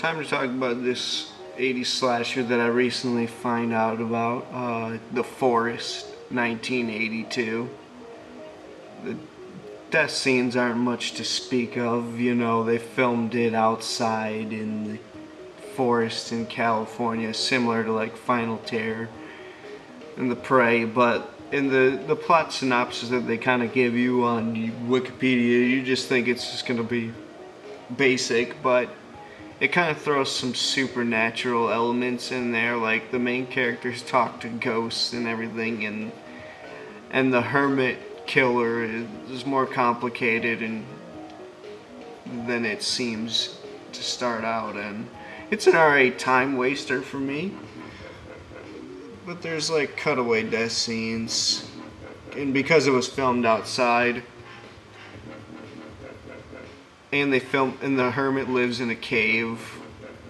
Time to talk about this 80s slasher that I recently find out about, The Forest, 1982. The death scenes aren't much to speak of, you know, they filmed it outside in the forest in California, similar to like Final Terror and The Prey, but in the plot synopsis that they kind of give you on Wikipedia, you just think it's just going to be basic, but it kind of throws some supernatural elements in there, like the main characters talk to ghosts and everything, and the hermit killer is more complicated than it seems to start out, and it's an alright time waster for me. But there's like cutaway death scenes, and because it was filmed outside, and the hermit lives in a cave.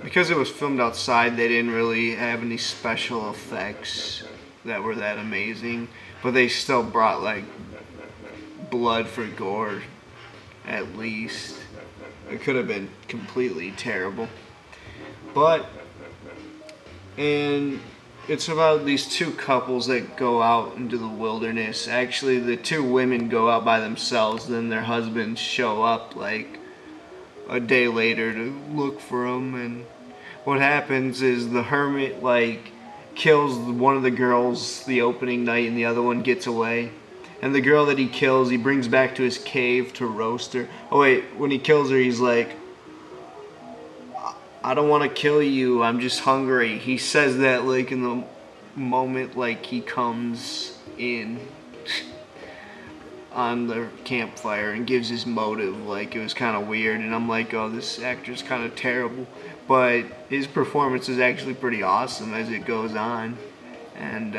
Because it was filmed outside, they didn't really have any special effects that were that amazing, but they still brought like blood for gore, at least. It could have been completely terrible, and it's about these two couples that go out into the wilderness. Actually, the two women go out by themselves, then their husbands show up like a day later to look for them, and what happens is the hermit like kills one of the girls the opening night and the other one gets away, and the girl that he kills he brings back to his cave to roast her. Oh wait, when he kills her he's like, I don't want to kill you, I'm just hungry. He says that like in the moment like he comes in on the campfire and gives his motive. Like, it was kind of weird, and I'm like, oh, this actor's kind of terrible, but his performance is actually pretty awesome as it goes on. And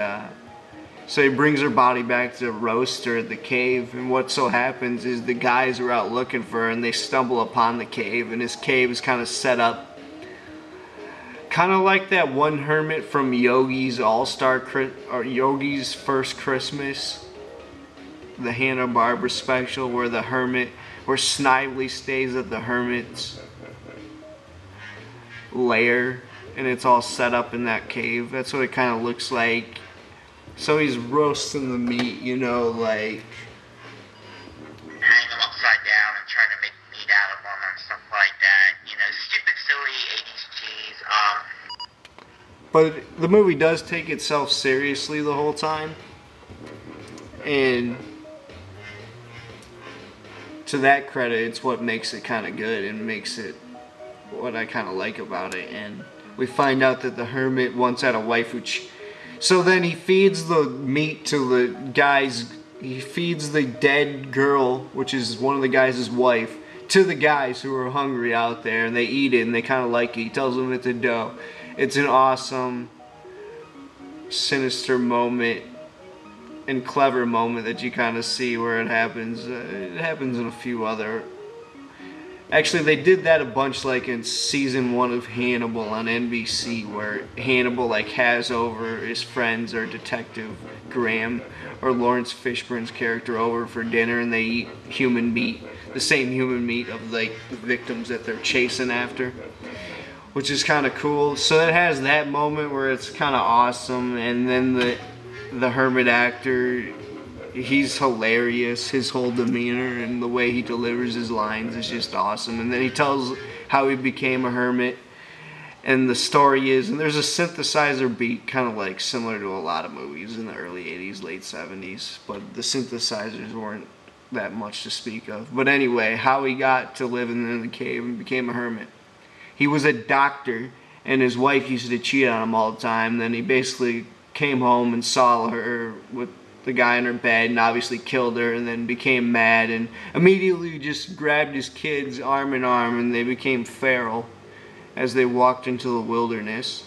so he brings her body back to roast her at the cave, and what so happens is the guys are out looking for her and they stumble upon the cave, and his cave is kind of set up kind of like that one hermit from Yogi's Yogi's First Christmas, the Hanna-Barbera special, where Snively stays at the hermit's lair, and it's all set up in that cave. That's what it kind of looks like. So he's roasting the meat, you know, like hang them upside down and try to make meat out of them and stuff like that. You know, stupid, silly 80s cheese. But the movie does take itself seriously the whole time, and to that credit, it's what makes it kind of good and makes it what I kind of like about it. And we find out that the hermit once had a wife so then he feeds the meat to the guys. He feeds the dead girl, which is one of the guys' wife, to the guys who are hungry out there, and they eat it and they kind of like it. He tells them it's a dough. It's an awesome, sinister moment and clever moment that you kind of see where it happens. It happens in a few other. Actually, they did that a bunch, like in season 1 of Hannibal on NBC, where Hannibal like has over his friends or Detective Graham or Lawrence Fishburne's character over for dinner, and they eat human meat, the same human meat of like the victims that they're chasing after, which is kind of cool. So it has that moment where it's kind of awesome, and then the hermit actor, he's hilarious. His whole demeanor and the way he delivers his lines is just awesome. And then he tells how he became a hermit, and the story is, and there's a synthesizer beat kind of like similar to a lot of movies in the early 80s, late 70s, but the synthesizers weren't that much to speak of. But anyway, how he got to live in the cave and became a hermit. He was a doctor, and his wife used to cheat on him all the time. Then he basically came home and saw her with the guy in her bed and obviously killed her, and then became mad and immediately just grabbed his kids arm in arm, and they became feral as they walked into the wilderness.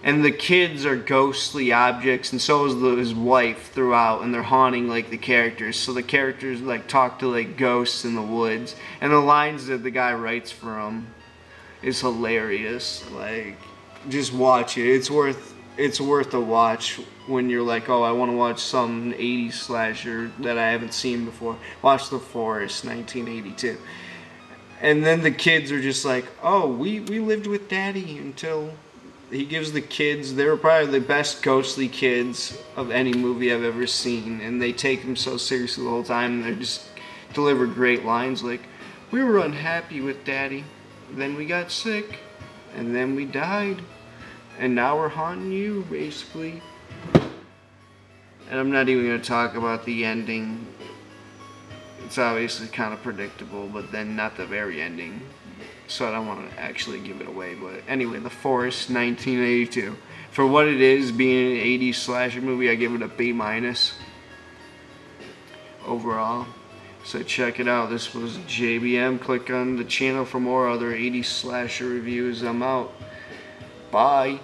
And the kids are ghostly objects, and so is his wife throughout, and they're haunting like the characters. So the characters like talk to like ghosts in the woods, and the lines that the guy writes for them is hilarious. Like, just watch it. It's worth a watch when you're like, oh, I want to watch some 80s slasher that I haven't seen before. Watch The Forest, 1982. And then the kids are just like, oh, we lived with Daddy until he gives the kids, they were probably the best ghostly kids of any movie I've ever seen. And they take them so seriously the whole time. And they just deliver great lines like, we were unhappy with Daddy. Then we got sick. And then we died. And now we're haunting you, basically. And I'm not even going to talk about the ending. It's obviously kind of predictable, but then not the very ending. So I don't want to actually give it away. But anyway, The Forest, 1982. For what it is, being an 80s slasher movie, I give it a B- overall. So check it out. This was JBM. Click on the channel for more other 80s slasher reviews. I'm out. Bye.